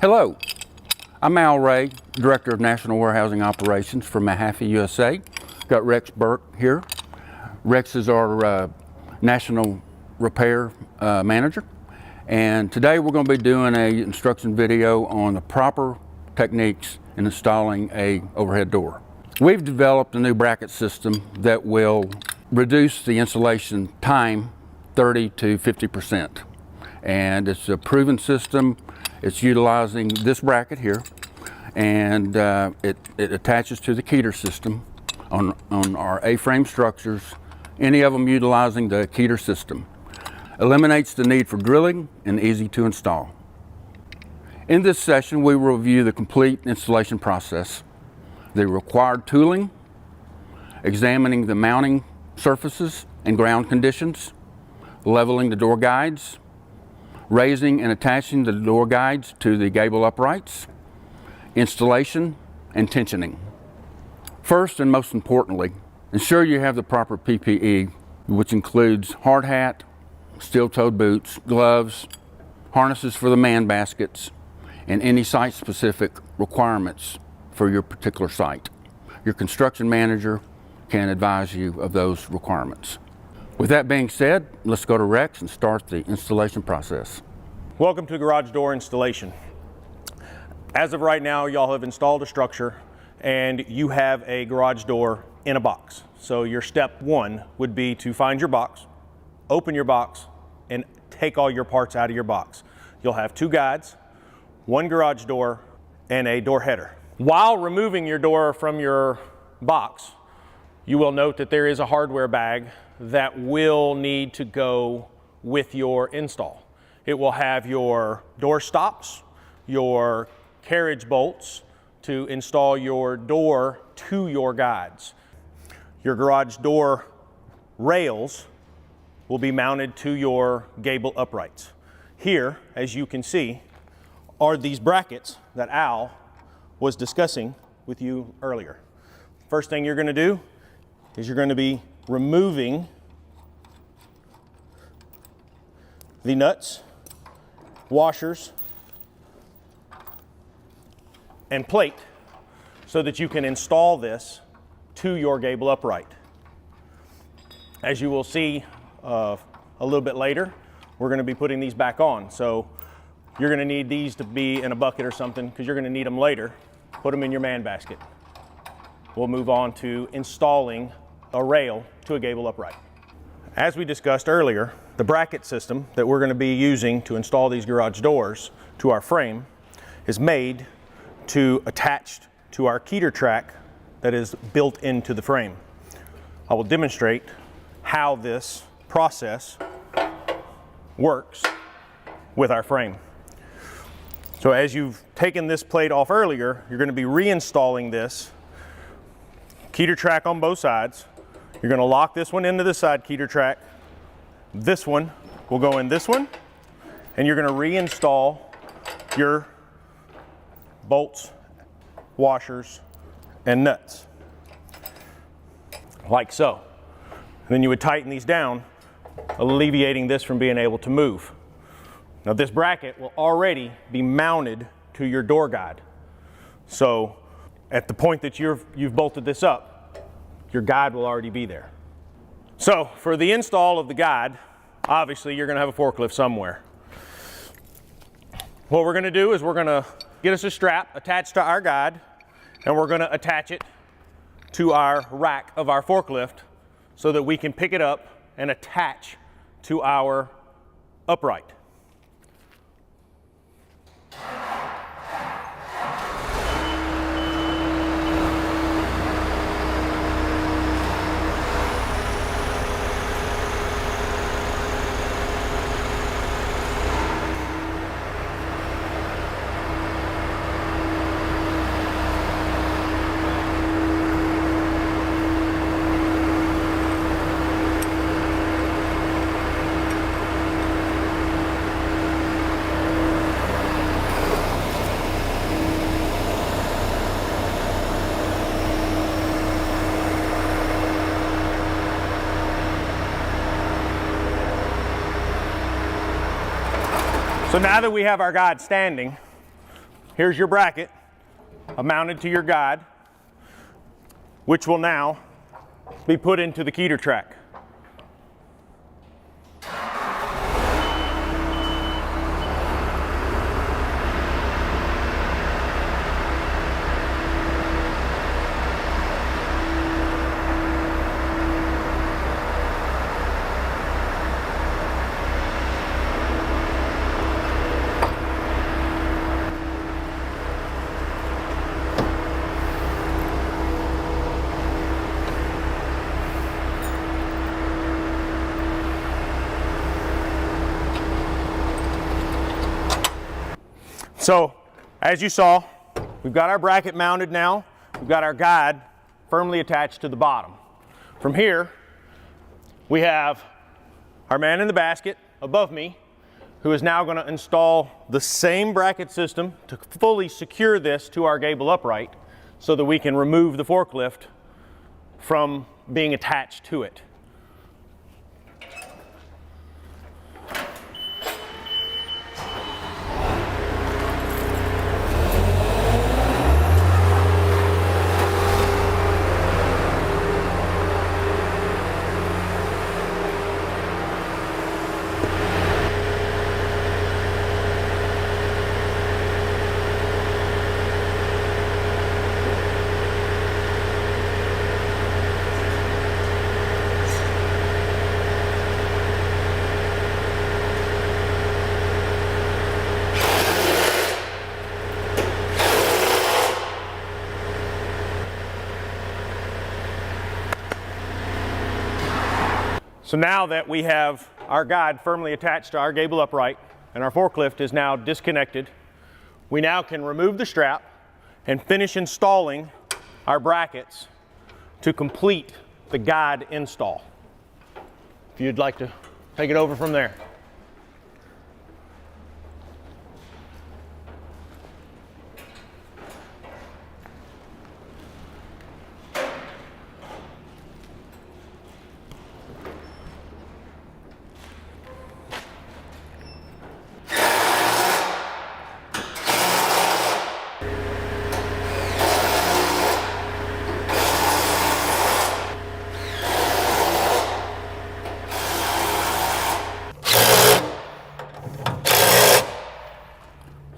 Hello, I'm Al Ray, Director of National Warehousing Operations for Mahaffey, USA. Got Rex Burke here. Rex is our National Repair Manager. And today we're going to be doing an instruction video on the proper techniques in installing a overhead door. We've developed a new bracket system that will reduce the installation time 30 to 50%. And it's a proven system. It's utilizing this bracket here, and it attaches to the Keeter system on our A-frame structures, any of them utilizing the Keeter system. Eliminates the need for drilling and easy to install. In this session, we will review the complete installation process, the required tooling, examining the mounting surfaces and ground conditions, leveling the door guides, raising and attaching the door guides to the gable uprights, installation, and tensioning. First and most importantly, ensure you have the proper PPE, which includes hard hat, steel-toed boots, gloves, harnesses for the man baskets, and any site-specific requirements for your particular site. Your construction manager can advise you of those requirements. With that being said, let's go to Rex and start the installation process. Welcome to garage door installation. As of right now, y'all have installed a structure and you have a garage door in a box. So your step one would be to find your box, open your box, and take all your parts out of your box. You'll have two guides, one garage door, and a door header. While removing your door from your box, you will note that there is a hardware bag that will need to go with your install. It will have your door stops, your carriage bolts to install your door to your guides. Your garage door rails will be mounted to your gable uprights. Here, as you can see, are these brackets that Al was discussing with you earlier. First thing you're going to do is you're going to be removing the nuts, washers, and plate so that you can install this to your gable upright. As you will see a little bit later, we're going to be putting these back on. So you're going to need these to be in a bucket or something because you're going to need them later. Put them in your man basket. We'll move on to installing a rail to a gable upright. As we discussed earlier, the bracket system that we're going to be using to install these garage doors to our frame is made to attach to our Keeter track that is built into the frame. I will demonstrate how this process works with our frame. So as you've taken this plate off earlier, you're going to be reinstalling this Keeter track on both sides. You're going to lock this one into the side Keeter track. This one will go in this one, and you're going to reinstall your bolts, washers, and nuts, like so. And then you would tighten these down, alleviating this from being able to move. Now this bracket will already be mounted to your door guide. So at the point that you've bolted this up, your guide will already be there. So for the install of the guide, obviously you're going to have a forklift somewhere. What we're going to do is we're going to get us a strap attached to our guide, and we're going to attach it to our rack of our forklift so that we can pick it up and attach to our upright. So now that we have our guide standing, here's your bracket mounted to your guide, which will now be put into the keeter track. So, as you saw, we've got our bracket mounted now. We've got our guide firmly attached to the bottom. From here, we have our man in the basket above me, who is now going to install the same bracket system to fully secure this to our gable upright so that we can remove the forklift from being attached to it. So now that we have our guide firmly attached to our gable upright and our forklift is now disconnected, we now can remove the strap and finish installing our brackets to complete the guide install. If you'd like to take it over from there.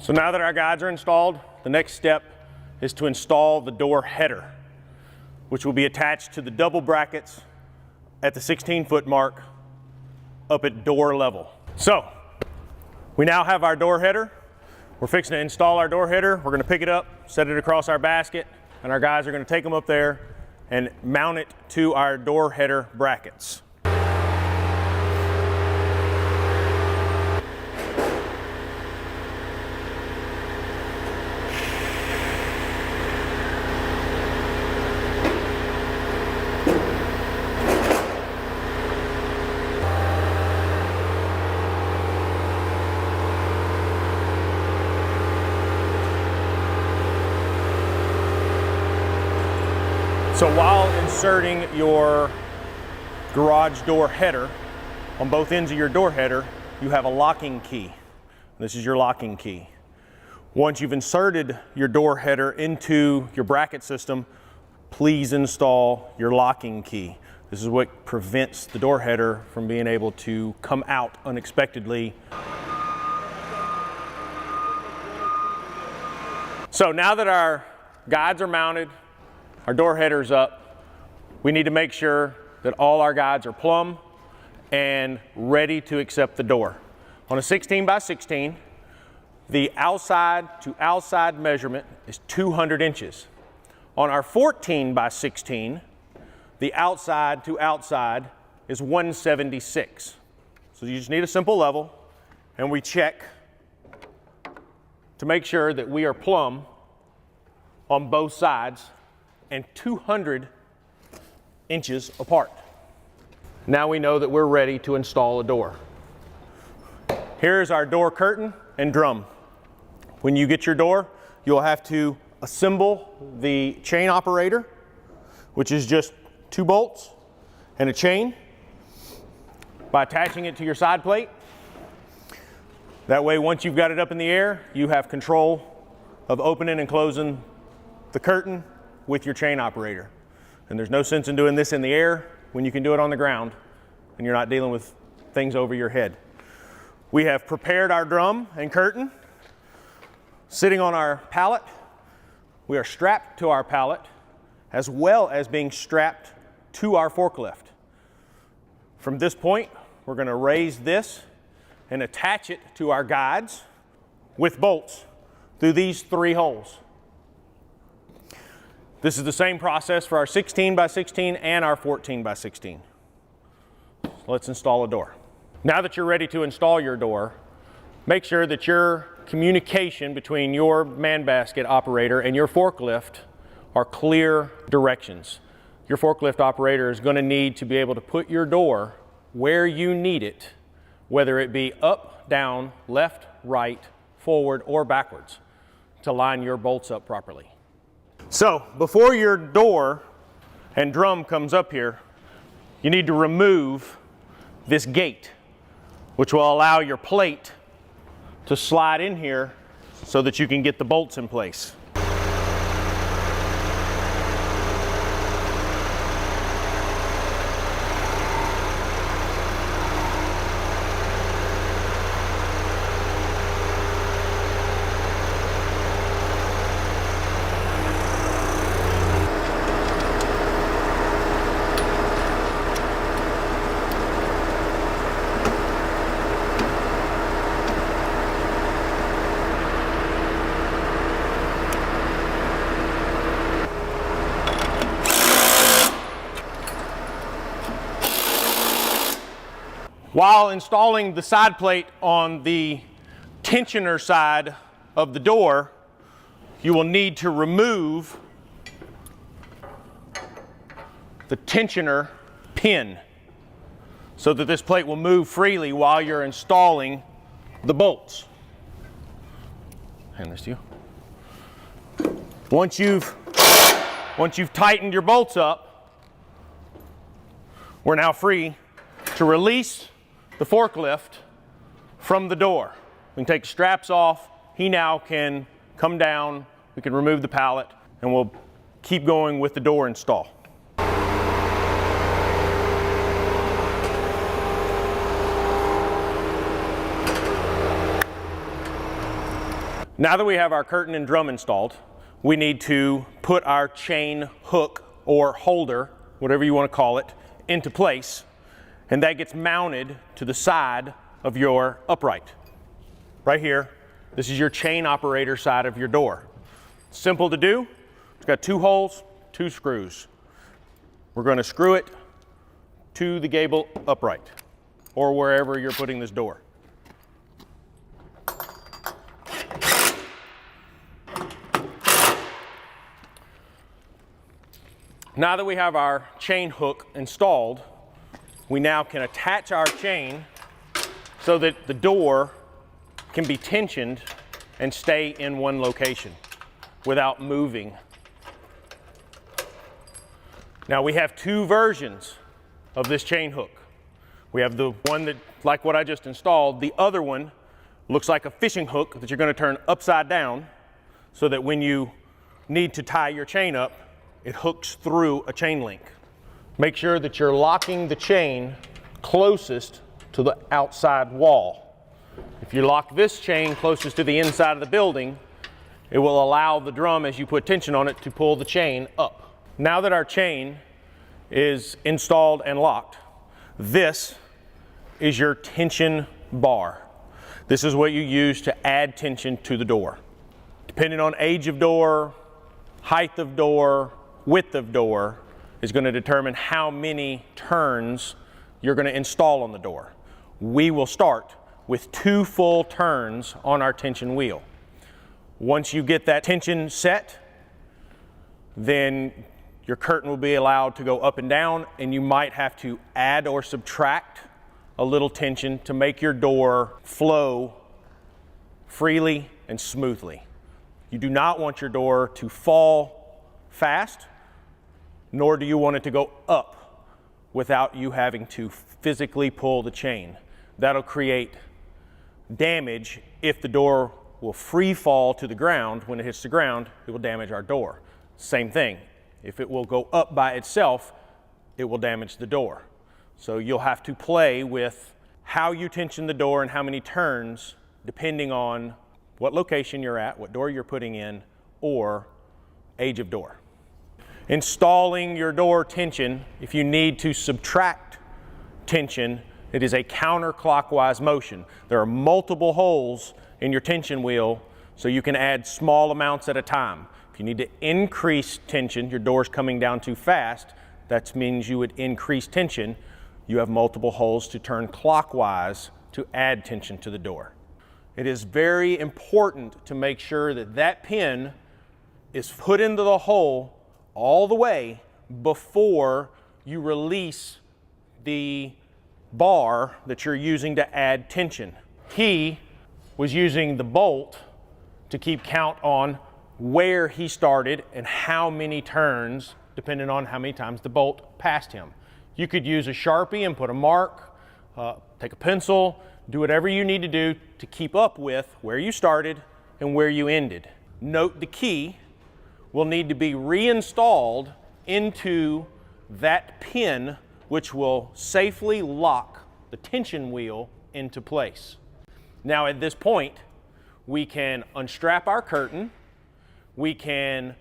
So now that our guides are installed, the next step is to install the door header, which will be attached to the double brackets at the 16-foot mark up at door level. So we now have our door header. We're fixing to install our door header. We're going to pick it up, set it across our basket, and our guys are going to take them up there and mount it to our door header brackets. So while inserting your garage door header, on both ends of your door header, you have a locking key. This is your locking key. Once you've inserted your door header into your bracket system, please install your locking key. This is what prevents the door header from being able to come out unexpectedly. So now that our guides are mounted, our door header's up, we need to make sure that all our guides are plumb and ready to accept the door. On a 16 by 16, the outside to outside measurement is 200 inches. On our 14 by 16, the outside to outside is 176. So you just need a simple level, and we check to make sure that we are plumb on both sides and 200 inches apart. Now we know that we're ready to install a door. Here's our door curtain and drum. When you get your door, you'll have to assemble the chain operator, which is just 2 bolts and a chain, by attaching it to your side plate. That way, once you've got it up in the air, you have control of opening and closing the curtain with your chain operator. And there's no sense in doing this in the air when you can do it on the ground and you're not dealing with things over your head. We have prepared our drum and curtain sitting on our pallet. We are strapped to our pallet as well as being strapped to our forklift. From this point, we're going to raise this and attach it to our guides with bolts through these 3 holes. This is the same process for our 16 by 16 and our 14 by 16. Let's install a door. Now that you're ready to install your door, make sure that your communication between your man basket operator and your forklift are clear directions. Your forklift operator is going to need to be able to put your door where you need it, whether it be up, down, left, right, forward, or backwards, to line your bolts up properly. So before your door and drum comes up here, you need to remove this gate, which will allow your plate to slide in here so that you can get the bolts in place. While installing the side plate on the tensioner side of the door, you will need to remove the tensioner pin so that this plate will move freely while you're installing the bolts. Hand this to you. Once you've tightened your bolts up, we're now free to release the forklift from the door. We can take the straps off. He now can come down. We can remove the pallet, and we'll keep going with the door install. Now that we have our curtain and drum installed, we need to put our chain hook or holder, whatever you want to call it, into place. And that gets mounted to the side of your upright. Right here, this is your chain operator side of your door. Simple to do. It's got 2 holes, 2 screws. We're going to screw it to the gable upright or wherever you're putting this door. Now that we have our chain hook installed, we now can attach our chain so that the door can be tensioned and stay in one location without moving. Now we have 2 versions of this chain hook. We have the one that, like what I just installed, the other one looks like a fishing hook that you're going to turn upside down so that when you need to tie your chain up, it hooks through a chain link. Make sure that you're locking the chain closest to the outside wall. If you lock this chain closest to the inside of the building, it will allow the drum, as you put tension on it, to pull the chain up. Now that our chain is installed and locked, this is your tension bar. This is what you use to add tension to the door. Depending on age of door, height of door, width of door, is going to determine how many turns you're going to install on the door. We will start with 2 full turns on our tension wheel. Once you get that tension set, then your curtain will be allowed to go up and down, and you might have to add or subtract a little tension to make your door flow freely and smoothly. You do not want your door to fall fast, nor do you want it to go up without you having to physically pull the chain. That'll create damage if the door will free fall to the ground. When it hits the ground, it will damage our door. Same thing. If it will go up by itself, it will damage the door. So you'll have to play with how you tension the door and how many turns, depending on what location you're at, what door you're putting in, or age of door. Installing your door tension, if you need to subtract tension, it is a counterclockwise motion. There are multiple holes in your tension wheel, so you can add small amounts at a time. If you need to increase tension, your door's coming down too fast, that means you would increase tension. You have multiple holes to turn clockwise to add tension to the door. It is very important to make sure that that pin is put into the hole all the way before you release the bar that you're using to add tension. He was using the bolt to keep count on where he started and how many turns, depending on how many times the bolt passed him. You could use a Sharpie and put a mark, take a pencil, do whatever you need to do to keep up with where you started and where you ended. Note the key will need to be reinstalled into that pin, which will safely lock the tension wheel into place. Now at this point, we can unstrap our curtain, we can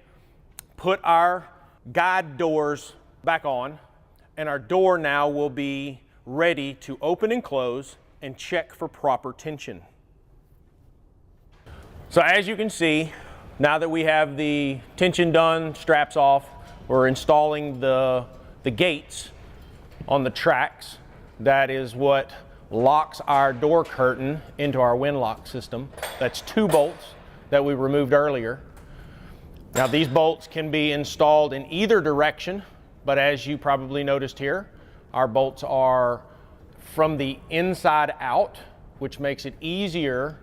put our guide doors back on, and our door now will be ready to open and close and check for proper tension. So as you can see, now that we have the tension done, straps off, we're installing the gates on the tracks. That is what locks our door curtain into our wind lock system. That's 2 bolts that we removed earlier. Now these bolts can be installed in either direction, but as you probably noticed here, our bolts are from the inside out, which makes it easier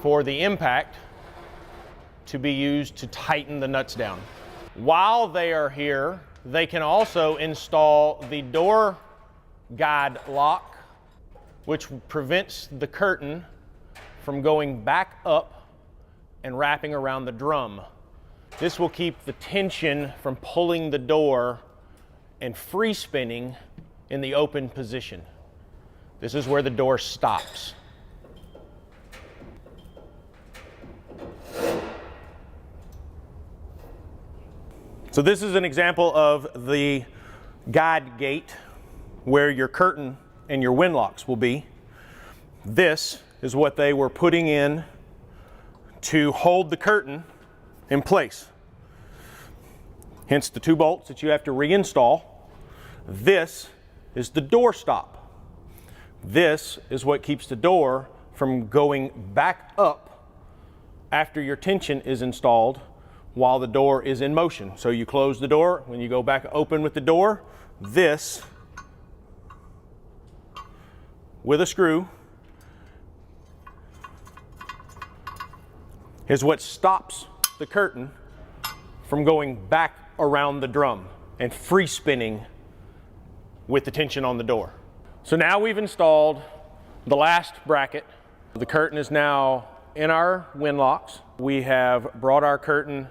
for the impact to be used to tighten the nuts down. While they are here, they can also install the door guide lock, which prevents the curtain from going back up and wrapping around the drum. This will keep the tension from pulling the door and free spinning in the open position. This is where the door stops. So this is an example of the guide gate where your curtain and your wind locks will be. This is what they were putting in to hold the curtain in place. Hence the 2 bolts that you have to reinstall. This is the door stop. This is what keeps the door from going back up after your tension is installed while the door is in motion. So you close the door, when you go back open with the door, this with a screw is what stops the curtain from going back around the drum and free spinning with the tension on the door. So now we've installed the last bracket. The curtain is now in our wind locks. We have brought our curtain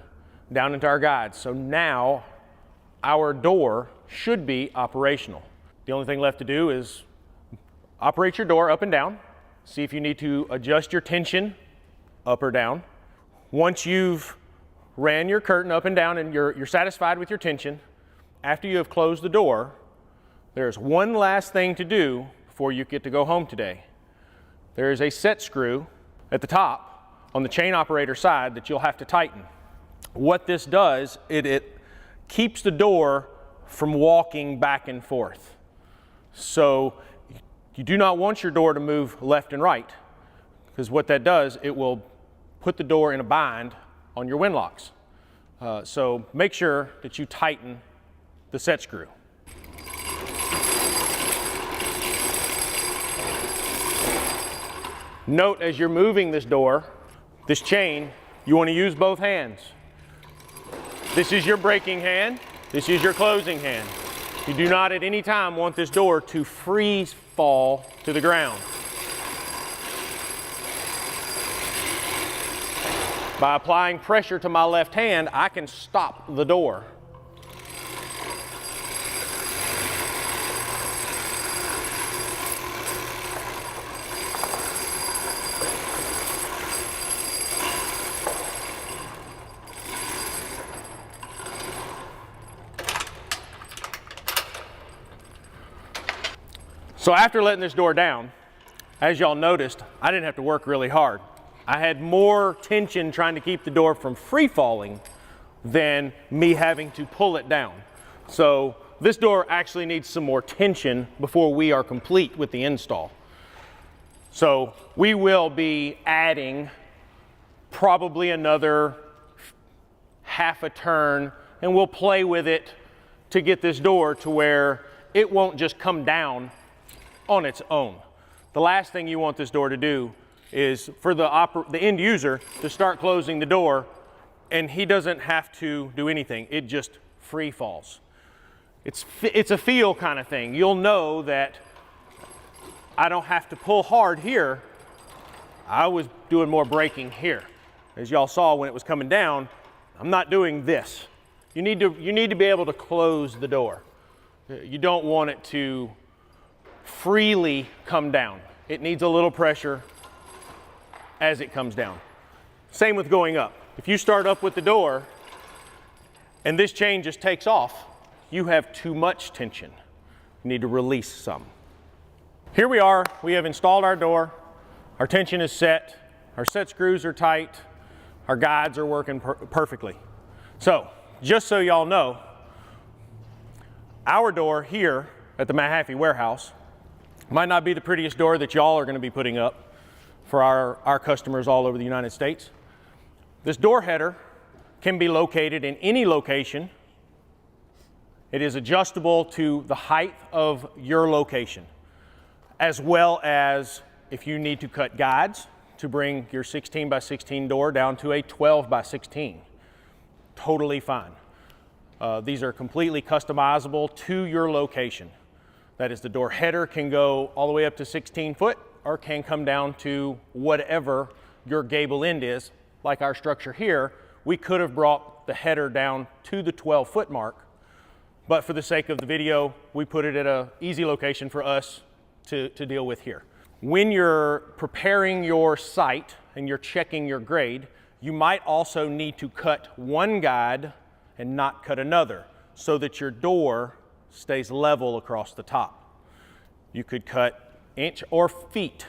down into our guides. So now our door should be operational. The only thing left to do is operate your door up and down. See if you need to adjust your tension up or down. Once you've ran your curtain up and down and you're satisfied with your tension, after you have closed the door, there's one last thing to do before you get to go home today. There is a set screw at the top on the chain operator side that you'll have to tighten. What this does, it keeps the door from walking back and forth. So you do not want your door to move left and right, because what that does, it will put the door in a bind on your wind locks. So make sure that you tighten the set screw. Note as you're moving this door, this chain, you want to use both hands. This is your braking hand, this is your closing hand. You do not at any time want this door to freeze fall to the ground. By applying pressure to my left hand, I can stop the door. So after letting this door down, as y'all noticed, I didn't have to work really hard. I had more tension trying to keep the door from free falling than me having to pull it down. So this door actually needs some more tension before we are complete with the install. So we will be adding probably another half a turn, and we'll play with it to get this door to where it won't just come down on its own. The last thing you want this door to do is for the end user to start closing the door and he doesn't have to do anything. It just free falls. It's a feel kind of thing. You'll know that I don't have to pull hard here. I was doing more braking here. As y'all saw when it was coming down, I'm not doing this. You need to be able to close the door. You don't want it to freely come down. It needs a little pressure as it comes down. Same with going up. If you start up with the door and this chain just takes off, you have too much tension. You need to release some. Here we are. We have installed our door. Our tension is set. Our set screws are tight. Our guides are working perfectly. So, just so y'all know, our door here at the Mahaffey warehouse might not be the prettiest door that y'all are going to be putting up for our customers all over the United States. This door header can be located in any location. It is adjustable to the height of your location, as well as if you need to cut guides to bring your 16 by 16 door down to a 12 by 16. Totally fine. These are completely customizable to your location. That is, the door header can go all the way up to 16 foot or can come down to whatever your gable end is. Like our structure here, we could have brought the header down to the 12 foot mark, but for the sake of the video, we put it at an easy location for us to deal with here. When you're preparing your site and you're checking your grade, you might also need to cut one guide and not cut another so that your door stays level across the top. You could cut inch or feet.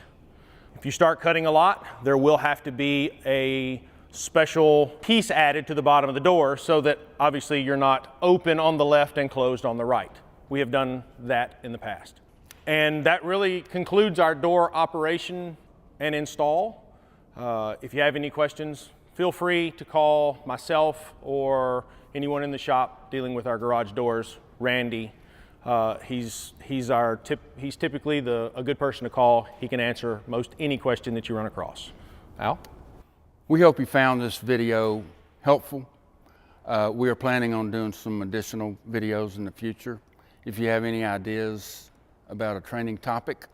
If you start cutting a lot, there will have to be a special piece added to the bottom of the door so that obviously you're not open on the left and closed on the right. We have done that in the past. And that really concludes our door operation and install. If you have any questions, feel free to call myself or anyone in the shop dealing with our garage doors, Randy. He's typically a good person to call. He can answer most any question that you run across. Al? We hope you found this video helpful. We are planning on doing some additional videos in the future. If you have any ideas about a training topic,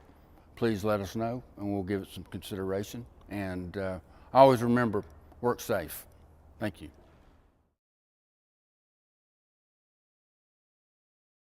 please let us know and we'll give it some consideration. And always remember, work safe. Thank you.